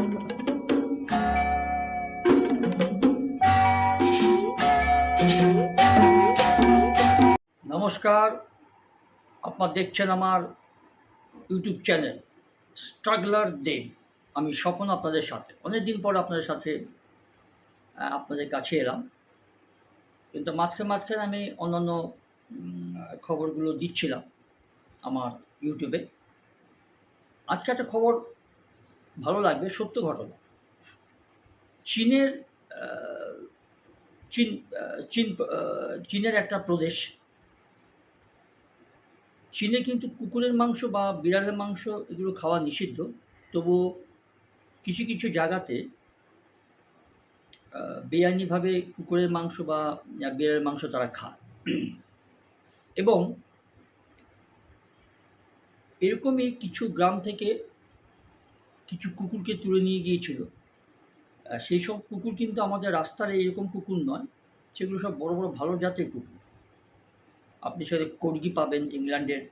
নমস্কার, আপনারা দেখছেন আমার ইউটিউব চ্যানেল স্ট্রাগলার দেব। আমি স্বপন আপনাদের সাথে অনেক দিন পর আপনাদের সাথে আপনাদের কাছে এলাম, কিন্তু মাঝখানে আমি অন্যান্য খবরগুলো দিচ্ছিলাম আমার ইউটিউবে। আজকে একটা খবর ভালো লাগবে, সত্য ঘটনা। চীনের চীন চীন চীনের একটা প্রদেশ, চীনে কিন্তু কুকুরের মাংস বা বিড়ালের মাংস এগুলো খাওয়া নিষিদ্ধ, তবুও কিছু কিছু জায়গাতে বেআইনিভাবে কুকুরের মাংস বা বিড়ালের মাংস তারা খায়। এবং এরকমই কিছু গ্রাম থেকে কিছু কুকুরকে তুলে নিয়ে গিয়েছিল। সেই সব কুকুর কিন্তু আমাদের রাস্তার এরকম কুকুর নয়, সেগুলো সব বড় বড় ভালো জাতের কুকুর। আপনি সেখানে কর্গি পাবেন, ইংল্যান্ডের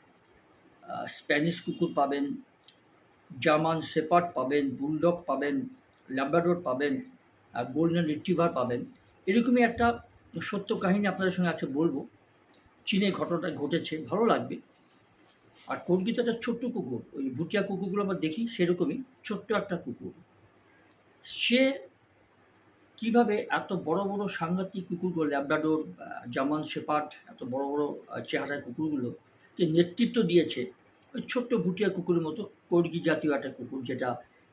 স্প্যানিশ কুকুর পাবেন, জার্মান শেপার্ড পাবেন, বুলডগ পাবেন, ল্যাব্রাডোর পাবেন, গোল্ডেন রিট্রিভার পাবেন। এরকমই একটা সত্য কাহিনী আপনাদের সঙ্গে আজকে বলবো। চীনে ঘটনাটা ঘটেছে, ভালো লাগবে। আর কর্গি তো একটা ছোট্ট কুকুর, ওই ভুটিয়া কুকুরগুলো আমরা দেখি সেরকমই ছোট্ট একটা কুকুর। সে কীভাবে এত বড় বড় সাংঘাতিক কুকুরগুলো, ল্যাব্রাডোর, জার্মান শেপার্ড, এত বড় বড় চেহারার কুকুরগুলোকে নেতৃত্ব দিয়েছে ওই ছোট্ট ভুটিয়া কুকুরের মতো কর্গি জাতীয় একটা কুকুর, যেটা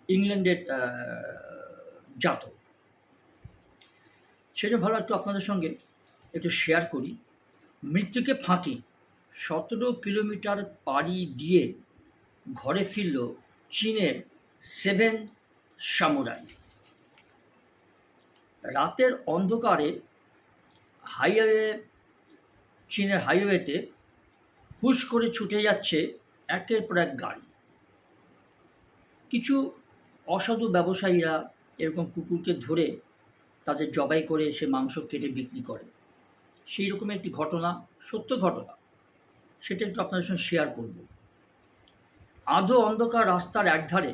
ইংল্যান্ডের জাত। সেটা ভালো একটু আপনাদের সঙ্গে একটু শেয়ার করি। মৃত্যুকে ফাঁকি 17 কিলোমিটার পাড়ি দিয়ে ঘরে ফিরল চীনের 7 সামুরাই। রাতের অন্ধকারে চীনের হাইওয়েতে হুশ করে ছুটে যাচ্ছে একের পর এক গাড়ি। কিছু অসাধু ব্যবসায়ীরা এরকম কুকুরকে ধরে তাদের জবাই করে সে মাংস কেটে বিক্রি করে। সেই রকম একটি ঘটনা, সত্য ঘটনা, সেটা একটু আপনাদের সঙ্গে শেয়ার করব। আধো অন্ধকার রাস্তার একধারে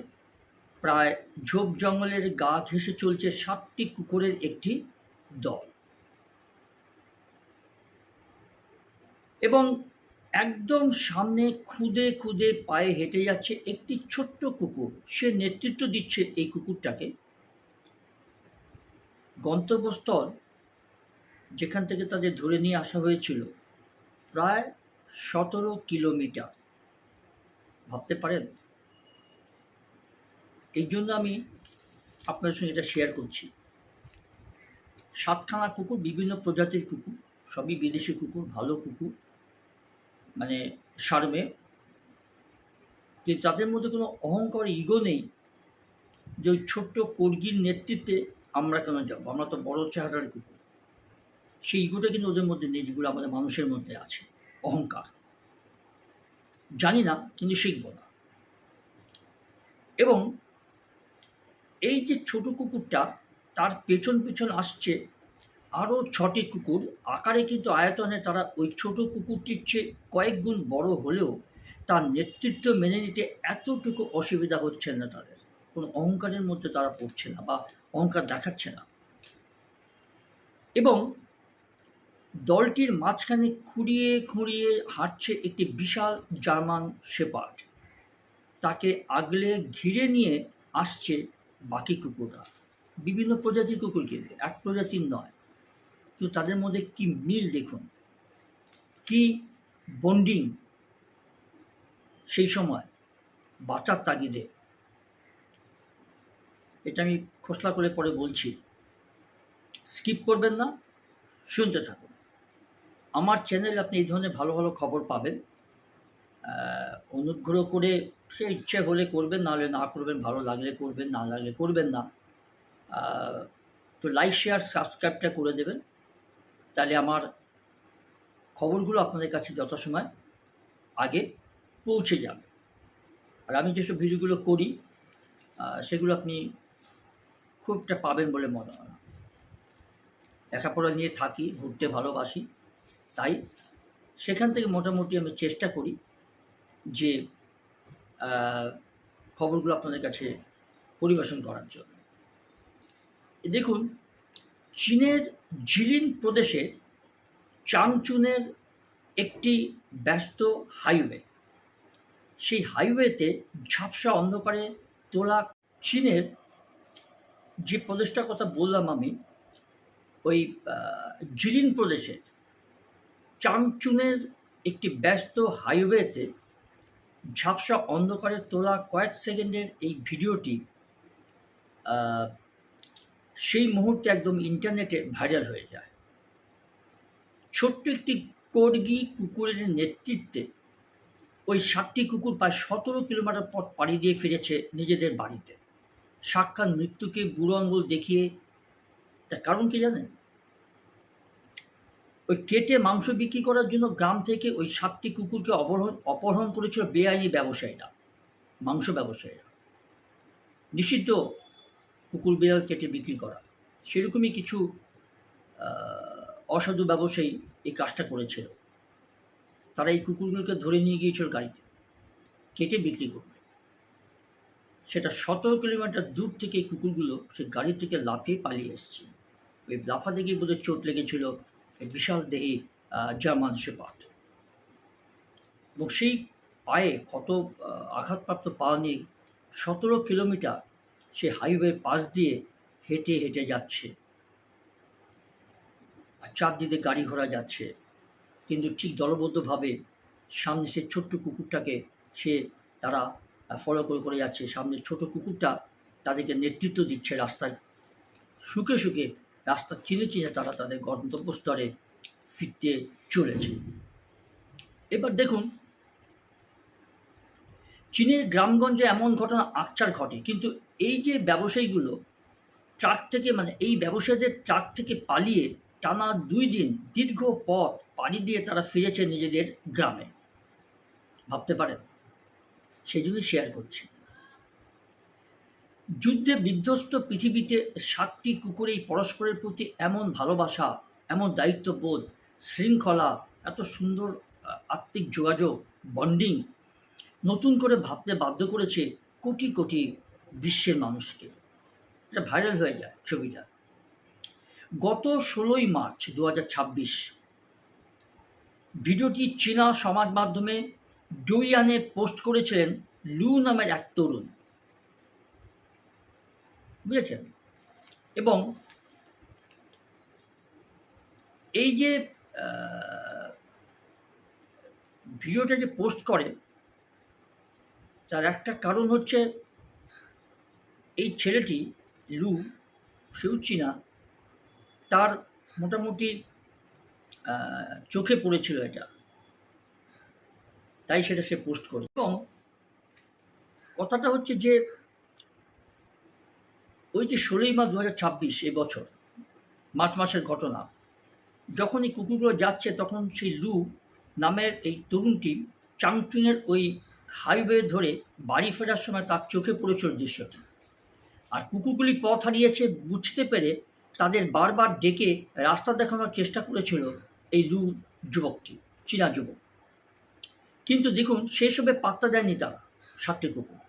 প্রায় ঝোপ জঙ্গলের গা ঘেঁষে চলছে 7টি কুকুরের একটি দল। এবং একদম সামনে খুদে খুদে পায়ে হেঁটে যাচ্ছে একটি ছোট্ট কুকুর। সে নেতৃত্ব দিচ্ছে এই কুকুরটাকে। গন্তব্যস্থল যেখান থেকে তাদের ধরে নিয়ে আসা হয়েছিল প্রায় 17 কিলোমিটার। ভাবতে পারেন? এই জন্য আমি আপনাদের সঙ্গে এটা শেয়ার করছি। 7খানা কুকুর, বিভিন্ন প্রজাতির কুকুর, সবই বিদেশি কুকুর, ভালো কুকুর, মানে সারমে। কিন্তু তাদের মধ্যে কোনো অহংকার, ইগো নেই যে ওই ছোট্ট কর্গির নেতৃত্বে আমরা কেন যাবো, আমরা তো বড় চেহারার কুকুর। সেই ইগোটা কিন্তু ওদের মধ্যে নেই, যেগুলো আমাদের মানুষের মধ্যে আছে। অহংকার জানি না, কিন্তু শিখব না। এবং এই যে ছোট কুকুরটা, তার পেছন পেছন আসছে আরও 6টি কুকুর। আকারে কিন্তু আয়তনে তারা ওই ছোট কুকুরটির চেয়ে কয়েক গুণ বড় হলেও তার নেতৃত্ব মেনে নিতে এতটুকু অসুবিধা হচ্ছে না তাদের। কোনো অহংকারের মধ্যে তারা পড়ছে না বা অহংকার দেখাচ্ছে না। এবং দলটির মাঝখানে খুঁড়িয়ে খুঁড়িয়ে হাঁটছে একটি বিশাল জার্মান শেপার্ড। তাকে আগলে ঘিরে নিয়ে আসছে বাকি কুকুররা। বিভিন্ন প্রজাতির কুকুর, কিন্তু এক প্রজাতির নয়। কিন্তু তাদের মধ্যে কি মিল দেখুন, কি বন্ডিং সেই সময় বাঁচার তাগিদে। এটা আমি খোসলা করে পরে বলছি, স্কিপ করবেন না, শুনতে থাকুন। আমার চ্যানেলে আপনি এই ধরনের ভালো ভালো খবর পাবেন। অনুগ্রহ করে সে ইচ্ছে হলে করবেন, নাহলে না করবেন, ভালো লাগলে করবেন, না লাগলে করবেন না। তো লাইক, শেয়ার, সাবস্ক্রাইবটা করে দেবেন, তাহলে আমার খবরগুলো আপনাদের কাছে যথাসময় আগে পৌঁছে যাবে। আর আমি যেসব ভিডিওগুলো করি সেগুলো আপনি খুব একটা পাবেন বলে মনে হয় না। লেখাপড়া নিয়ে থাকি, ঘুরতে ভালোবাসি, তাই সেখান থেকে মোটামুটি আমি চেষ্টা করি যে খবরগুলো আপনাদের কাছে পরিবেশন করার জন্য। দেখুন, চীনের জিলিন প্রদেশের চাংচুনের একটি ব্যস্ত হাইওয়ে, সেই হাইওয়েতে ঝাপসা অন্ধকারে তোলা চীনের যে প্রদেশটার কথা বললাম আমি, ওই জিলিন প্রদেশের চাংচুনের একটি ব্যস্ত হাইওয়েতে ঝাপসা অন্ধকারে তোলা কয়েক সেকেন্ডের এই ভিডিওটি সেই মুহূর্তে একদম ইন্টারনেটে ভাইরাল হয়ে যায়। ছোট্ট একটি কর্গি কুকুরের নেতৃত্বে ওই 7টি কুকুর প্রায় 17 কিলোমিটার পথ পাড়ি দিয়ে ফিরেছে নিজেদের বাড়িতে। সাক্ষাৎ মৃত্যুকে বুড়ো আঙুল দেখিয়ে। তার কারণ কি জানেন? ওই কেটে মাংস বিক্রি করার জন্য গ্রাম থেকে ওই 7টি কুকুরকে অপহরণ করেছিল বেআইনি ব্যবসায়ীরা, মাংস ব্যবসায়ীরা। নিষিদ্ধ কুকুর বিড়াল কেটে বিক্রি করা, সেরকমই কিছু অসাধু ব্যবসায়ী এই কাজটা করেছিল। তারা এই কুকুরগুলোকে ধরে নিয়ে গিয়েছিল গাড়িতে, কেটে বিক্রি করবে। সেটা 17 কিলোমিটার দূর থেকে এই কুকুরগুলো সে গাড়ি থেকে লাফিয়ে পালিয়ে এসেছে। ওই লাফাতে গিয়ে বোধহয় চোট লেগেছিল বিশাল দেহি জার্মান শেপার্ড, এবং সেই পায়ে ক্ষত আঘাতপ্রাপ্ত পা নিয়ে 17 কিলোমিটার সে হাইওয়ের পাশ দিয়ে হেঁটে হেঁটে যাচ্ছে, আর চারদিকে গাড়ি ঘোড়া যাচ্ছে, কিন্তু ঠিক দলবদ্ধভাবে সামনে সে ছোট্ট কুকুরটাকে তারা ফলো করে যাচ্ছে। সামনে ছোট কুকুরটা তাদেরকে নেতৃত্ব দিচ্ছে রাস্তায়, শুকে শুকে রাস্তা চিনে চিনে তারা তাদের গন্তব্যস্থলে ফিরতে চলেছে। এবার দেখুন, চীনের গ্রামগঞ্জে এমন ঘটনা আকচার ঘটে, কিন্তু এই যে ব্যবসায়ীগুলো ট্রাক থেকে, মানে এই ব্যবসায়ীদের ট্রাক থেকে পালিয়ে টানা 2 দিন দীর্ঘ পথ পাড়ি দিয়ে তারা ফিরেছে নিজেদের গ্রামে। ভাবতে পারেন? সেই জন্যই শেয়ার করছি। যুদ্ধে বিধ্বস্ত পৃথিবীতে 7টি কুকুরেই পরস্পরের প্রতি এমন ভালোবাসা, এমন দায়িত্ববোধ, শৃঙ্খলা, এত সুন্দর আত্মিক যোগাযোগ, বন্ডিং নতুন করে ভাবতে বাধ্য করেছে কোটি কোটি বিশ্বের মানুষকে। এটা ভাইরাল হয়ে যায় ছবিটা। গত 16ই মার্চ 2026 ভিডিওটি চীনা সমাজ মাধ্যমে ডুইয়ানে পোস্ট করেছিলেন লু নামের এক তরুণ, বুঝেছেন? এবং এই যে ভিডিওটা যে পোস্ট করে, তার একটা কারণ হচ্ছে এই ছেলেটি লু, সেও চীনা, তার মোটামুটি চোখে পড়েছিল এটা, তাই সেটা সে পোস্ট করে। এবং কথাটা হচ্ছে যে ওই যে 16ই মার্চ 2026 এবছর মার্চ মাসের ঘটনা, যখন এই কুকুরগুলো যাচ্ছে তখন সেই লু নামের এই তরুণটি চাংচুনের ওই হাইওয়ে ধরে বাড়ি ফেরার সময় তার চোখে পড়েছিল দৃশ্যটি। আর কুকুরগুলি পথ হারিয়েছে বুঝতে পেরে তাদের বারবার ডেকে রাস্তা দেখানোর চেষ্টা করেছিল এই লু যুবকটি, চীনা যুবক। কিন্তু দেখুন, সেসবে পাত্তা দেয়নি তারা 7টি কুকুর,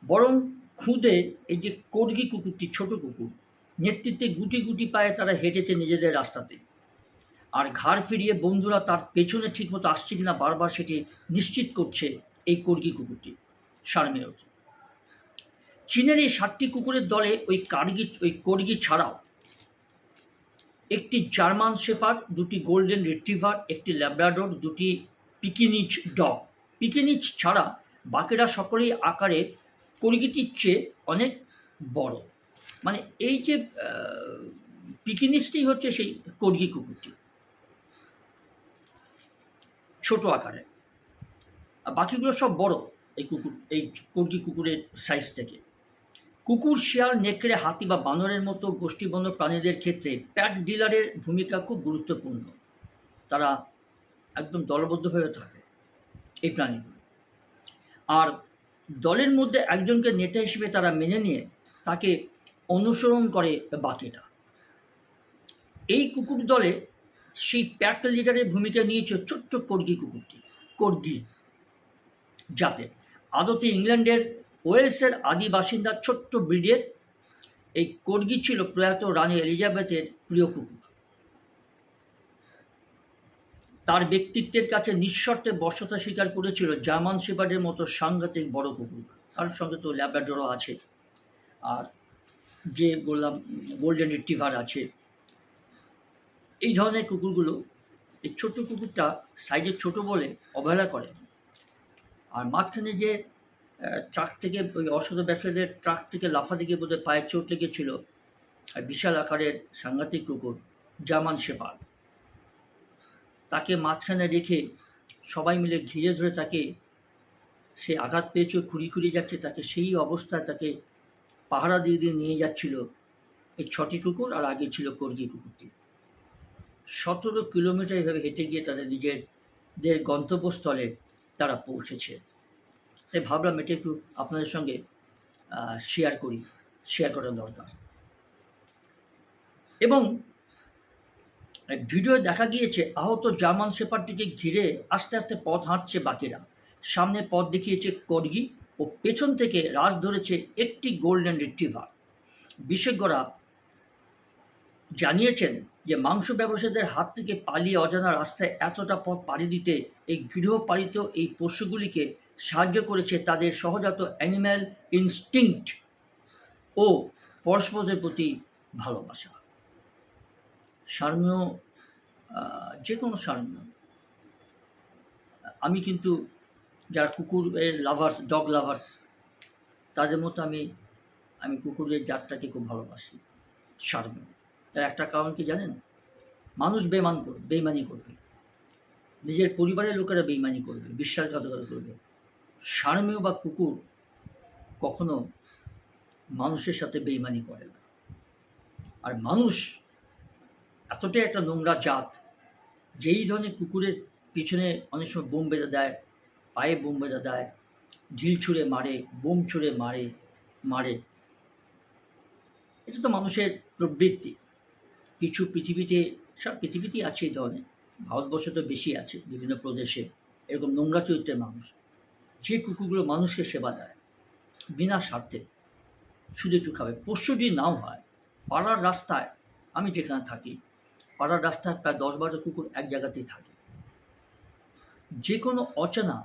বরং খুদে এই যে কর্গি কুকুরটি, ছোট কুকুর, নেতৃত্বে গুটি গুটি পায়ে তারা হেঁটেছে নিজেদের রাস্তাতে। আর ঘাড় ফিরিয়ে বন্ধুরা তার পেছনে ঠিকমতো আসছে কিনা বারবার সেটি নিশ্চিত করছে এই কর্গি কুকুরটি, শারমেয়টি। চীনের এই 7টি কুকুরের দলে ওই কর্গি ছাড়াও একটি জার্মান শেপার্ড, 2টি গোল্ডেন রিট্রিভার, একটি ল্যাব্রাডোর, 2টি পিকিনিচ ডগ। পিকিনিচ ছাড়া বাকিরা সকলেই আকারে কর্গিটির চেয়ে অনেক বড়। মানে এই যে পিকিনিচটি হচ্ছে সেই কর্গি কুকুরটি, ছোট আকারে, আর বাকিগুলো সব বড় এই কর্গি কুকুরের সাইজ থেকে। কুকুর, শিয়াল, নেকড়ে, হাতি বা বানরের মতো গোষ্ঠীবন্য প্রাণীদের ক্ষেত্রে প্যাক ডিলারের ভূমিকা খুব গুরুত্বপূর্ণ। তারা একদম দলবদ্ধভাবে থাকে এই প্রাণীগুলো, আর দলের মধ্যে একজনকে নেতা হিসেবে তারা মেনে নিয়ে তাকে অনুসরণ করে বাকিরা। এই কুকুর দলে সেই প্যাক লিডারের ভূমিকা নিয়েছে ছোট্ট কর্গি কুকুরটি, কর্গি জাতে। আদতে ইংল্যান্ডের ওয়েলসের আদি বাসিন্দা ছোট্ট ব্রিডের এই কর্গি ছিল প্রয়াত রানী এলিজাবেথের প্রিয় কুকুর। তার ব্যক্তিত্বের কাছে নিঃশর্তে বশ্যতা স্বীকার করেছিল জার্মান শেপার্ডের মতো সাংঘাতিক বড় কুকুর। তার সঙ্গে তো ল্যাব্রাডরও আছে, আর যে বললাম গোল্ডেন রিট্রিভার আছে। এই ধরনের কুকুরগুলো, এই ছোট্ট কুকুরটা সাইজে ছোট বলে অবহেলা করে। আর মাঝখানে যে ট্রাক থেকে ওই অসৎ ব্যবসায়ীদের ট্রাক থেকে লাফাতে গিয়ে বোধহয় পায়ে চোট লেগেছিল, আর বিশাল আকারের সাংঘাতিক কুকুর জার্মান শেপার্ড, তাকে মাঝখানে রেখে সবাই মিলে ঘিরে ধরে তাকে, সে আঘাত পেয়েছে, খুঁড়িয়ে যাচ্ছে, তাকে সেই অবস্থায় তাকে পাহারা দিয়ে দিয়ে নিয়ে যাচ্ছিল এই 6টি কুকুর, আর আগে ছিল কর্গি কুকুরটি। 17 কিলোমিটার এভাবে হেঁটে গিয়ে তাদের নিজেদের গন্তব্যস্থলে তারা পৌঁছেছে। তাই ভাবলাম এটা একটু আপনাদের সঙ্গে শেয়ার করা দরকার। এবং ভিডিও দেখা গিয়েছে আহত জার্মান শেপার্ডটিকে ঘিরে আস্তে আস্তে পথ হাঁটছে বাকিরা। সামনে পথ দেখিয়েছে কর্গি ও পেছন থেকে রাশ ধরেছে একটি গোল্ডেন রিট্রিভার। বিশেষজ্ঞরা জানিয়েছেন যে মাংস ব্যবসায়ীদের হাত থেকে পালিয়ে অজানা রাস্তায় এতটা পথ পাড়ি দিতে এই গৃহপালিত এই পশুগুলিকে সাহায্য করেছে তাদের সহজাত অ্যানিম্যাল ইনস্টিংক্ট ও পরস্পরের প্রতি ভালোবাসা। সার্মীয়, যে কোনো সার্মীয়, আমি কিন্তু যারা কুকুরের লাভার্স, ডগ লাভার্স, তাদের মতো আমি কুকুরের জাতটাকে খুব ভালোবাসি, সার্মীয়। তার একটা কারণ কি জানেন? মানুষ বেইমানি করবে, নিজের পরিবারের লোকেরা বেইমানি করবে, বিশ্বাসঘাতকতা করবে। সার্মীয় বা কুকুর কখনো মানুষের সাথে বেইমানি করে না। আর মানুষ এতটাই একটা নোংরা জাত, যেই ধরনের কুকুরের পিছনে অনেক সময় বোম বেঁধে দেয়, পায়ে বোম বেঁধে দেয়, ঢিল ছুঁড়ে মারে, বোম ছুঁড়ে মারে, এটা তো মানুষের প্রবৃত্তি। কিছু সব পৃথিবীতেই আছে এই ধরনের, ভারতবর্ষে তো বেশি আছে, বিভিন্ন প্রদেশে এরকম নোংরা চরিত্রের মানুষ, যে কুকুরগুলো মানুষকে সেবা দেয় বিনা স্বার্থে, শুধু একটু খাবে। পোষ্য যদি নাও হয়, পাড়ার রাস্তায়, আমি যেখানে থাকি, পাড়ার রাস্তায় প্রায় 10-12 কুকুর এক জায়গাতেই থাকে। যে কোনো অচেনা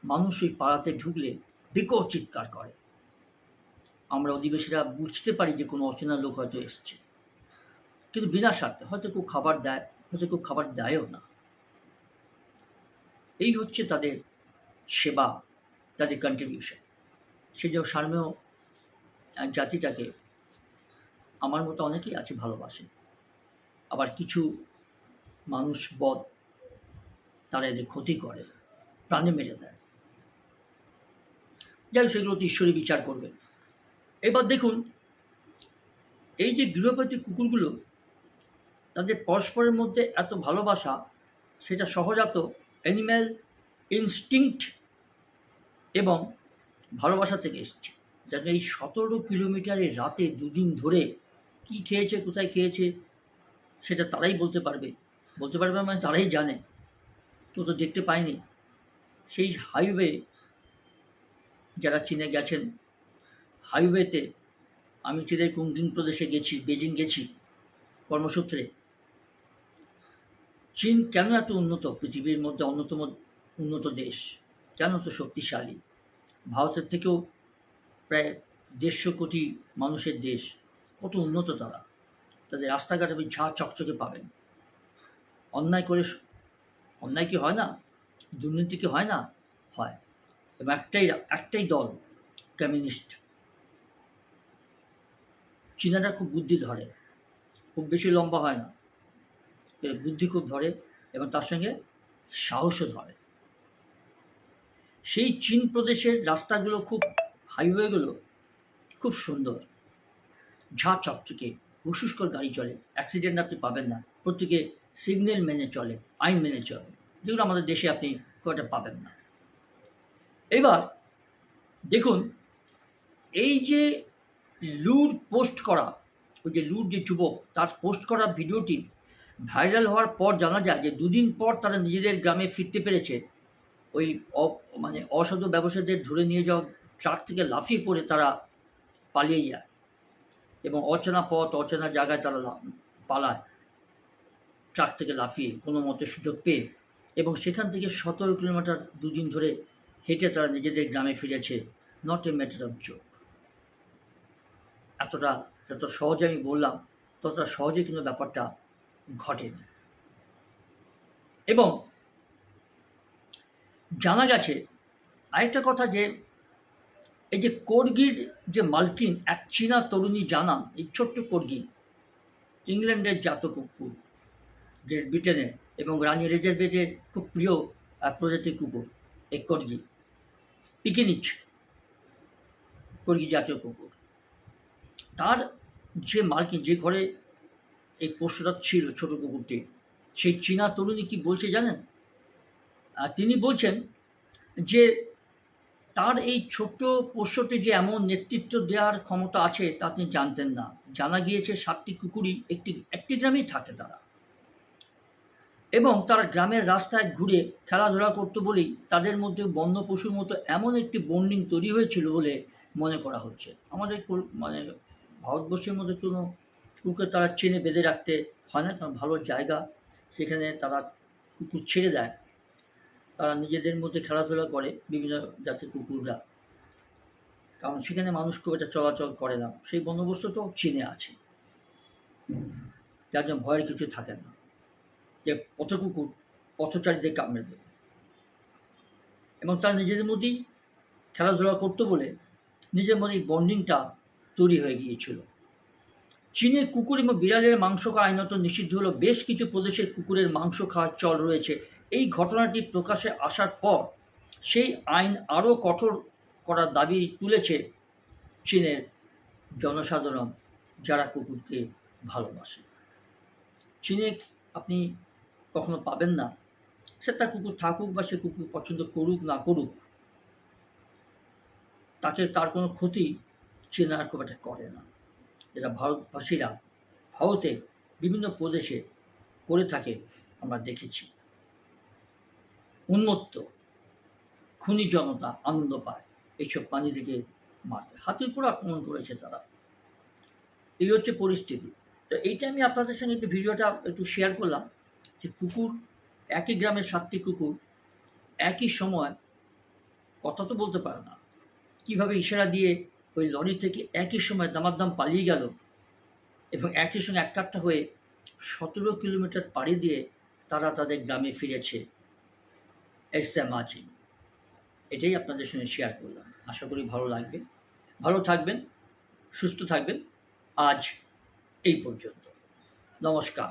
মানুষ ওই পাড়াতে ঢুকলে বিকট চিৎকার করে। আমরা অধিবাসীরা বুঝতে পারি যে কোনো অচেনা লোক হয়তো এসছে, কিন্তু বিনা স্বার্থে, হয়তো কেউ খাবার দেয়, হয়তো কেউ খাবার দেয়ও না। এই হচ্ছে তাদের সেবা, তাদের কন্ট্রিবিউশন। সেই জন্য সার্মেয় জাতিটাকে আমার মতো অনেকেই আছে ভালোবাসে। আবার কিছু মানুষ বদ, তারা এদের ক্ষতি করে, প্রাণে মেরে দেয়। যাই সেগুলো তো ঈশ্বরই বিচার করবে। এবার দেখুন, এই যে গৃহপালিত কুকুরগুলো, তাদের পরস্পরের মধ্যে এত ভালোবাসা, সেটা সহজাত অ্যানিম্যাল ইনস্টিংক্ট এবং ভালোবাসা থেকে এসছে। যেন এই 17 কিলোমিটারের রাতে 2 দিন ধরে কী খেয়েছে, কোথায় খেয়েছে, সেটা তারাই বলতে পারবে মানে তারাই জানে, কেউ তো দেখতে পায়নি। সেই হাইওয়ে, যারা চীনে গেছেন, হাইওয়েতে আমি চীনের কুংদিন প্রদেশে গেছি, বেজিং গেছি কর্মসূত্রে। চীন কেন এত উন্নত, পৃথিবীর মধ্যে অন্যতম উন্নত দেশ, কেন এত শক্তিশালী, ভারতের থেকেও প্রায় 150 কোটি মানুষের দেশ, কত উন্নত তারা। তাদের রাস্তাঘাট আপনি ঝাঁ চকচকে পাবেন। অন্যায় কি হয় না? দুর্নীতি কি হয় না? হয়। এবং একটাই দল, কমিউনিস্ট। চীনারা খুব বুদ্ধি ধরে, খুব বেশি লম্বা হয় না, বুদ্ধি খুব ধরে এবং তার সঙ্গে সাহসও ধরে। সেই চীন প্রদেশের রাস্তাগুলো, হাইওয়েগুলো খুব সুন্দর, ঝাঁ চকচকে, হুসুস করে গাড়ি চলে, অ্যাক্সিডেন্ট আপনি পাবেন না, প্রত্যেকে সিগন্যাল মেনে চলে, আইন মেনে চলে, যেগুলো আমাদের দেশে আপনি খুব একটা পাবেন না। এবার দেখুন, এই যে লুর পোস্ট করা, ওই যে লুর যে যুবক, তার পোস্ট করা ভিডিওটি ভাইরাল হওয়ার পর জানা যায় যে 2 দিন পর তারা নিজেদের গ্রামে ফিরতে পেরেছে ওই অসাধু ব্যবসায়ীদের ধরে নিয়ে যাওয়া ট্রাক থেকে লাফিয়ে পড়ে তারা পালিয়ে যায় এবং অচেনা পথ অচেনা জায়গায় তারা পালায় ট্রাক থেকে লাফিয়ে কোনো মতে সুযোগ পেয়ে, এবং সেখান থেকে 17 কিলোমিটার দুদিন ধরে হেঁটে তারা নিজেদের গ্রামে ফিরেছে। Not a matter of joke. এতটা যত সহজে আমি বললাম ততটা সহজে কিন্তু ব্যাপারটা ঘটেনি। এবং জানা গেছে আরেকটা কথা, যে এই যে কর্গির যে মালকিন এক চীনা তরুণী জানান, এই ছোট্ট কর্গি ইংল্যান্ডের জাত কুকুর, গ্রেট ব্রিটেনের এবং রানী এলিজাবেথের খুব প্রিয় প্রজাতির কুকুর এই কর্গি, পিকেনিচ কর্গি জাতীয় কুকুর। তার যে মালকিন, যে ঘরে এই পোষ্যটা ছিল ছোট কুকুরটি, সেই চীনা তরুণী কি বলছে জানেন? তিনি বলছেন যে তার এই ছোট্ট পোষ্যটি যে এমন নেতৃত্ব দেওয়ার ক্ষমতা আছে তা তিনি জানতেন না। জানা গিয়েছে 7টি কুকুরই একটি গ্রামেই থাকে তারা, এবং তারা গ্রামের রাস্তায় ঘুরে খেলাধুলা করতো বলেই তাদের মধ্যে বন্য পশুর মতো এমন একটি বন্ডিং তৈরি হয়েছিল বলে মনে করা হচ্ছে। আমাদের মানে ভারতবর্ষের মধ্যে কোনো কুকুর তারা চেনে বেঁধে রাখতে হয় না, কারণ ভালো জায়গা, সেখানে তারা কুকুর ছেড়ে দেয়, তারা নিজেদের মধ্যে খেলাধুলা করে বিভিন্ন জাতের কুকুররা, কারণ সেখানে মানুষ খুব একটা চলাচল করে না, সেই বন্দোবস্তটাও চীনে আছে, যার জন্য ভয়ের কিছু থাকে না যে পথ কুকুর পথচারীদের কামড়ে দেবে। এবং তারা নিজেদের মধ্যেই খেলাধুলা করতো বলে নিজের মধ্যেই বন্ডিংটা তৈরি হয়ে গিয়েছিল। চীনে কুকুর এবং বিড়ালের মাংস খাওয়া আইনত নিষিদ্ধ হলো। বেশ কিছু প্রদেশের কুকুরের মাংস খাওয়ার চল রয়েছে। এই ঘটনাটি প্রকাশে আসার পর সেই আইন আরও কঠোর করার দাবি তুলেছে চীনের জনসাধারণ, যারা কুকুরকে ভালোবাসে। চীনে আপনি কখনো পাবেন না, সে তার কুকুর থাকুক বা সে কুকুর পছন্দ করুক না করুক, তার কোনো ক্ষতি চীনারা খুব একটা করে না, যেটা ভারতবাসীরা ভারতে বিভিন্ন প্রদেশে করে থাকে আমরা দেখেছি। উন্মত্ত খুনি জনতা আনন্দ পায় এইসব প্রাণীদেরকে মারতে। হাতির উপর আক্রমণ করেছে তারা। এই হচ্ছে পরিস্থিতি। তো এইটা আমি আপনাদের সঙ্গে একটু ভিডিওটা একটু শেয়ার করলাম, যে কুকুর, একই গ্রামের 7টি কুকুর একই সময় কথা তো বলতে পারে না, কীভাবে ইশারা দিয়ে ওই লরি থেকে একই সময় দামাদাম পালিয়ে গেল এবং একই সঙ্গে একটা হয়ে 17 কিলোমিটার পাড়ি দিয়ে তারা তাদের গ্রামে ফিরেছে। এস্তেমাজিং, এটাই আপনাদের সঙ্গে শেয়ার করলাম। আশা করি ভালো লাগবে। ভালো থাকবেন, সুস্থ থাকবেন। আজ এই পর্যন্ত। নমস্কার।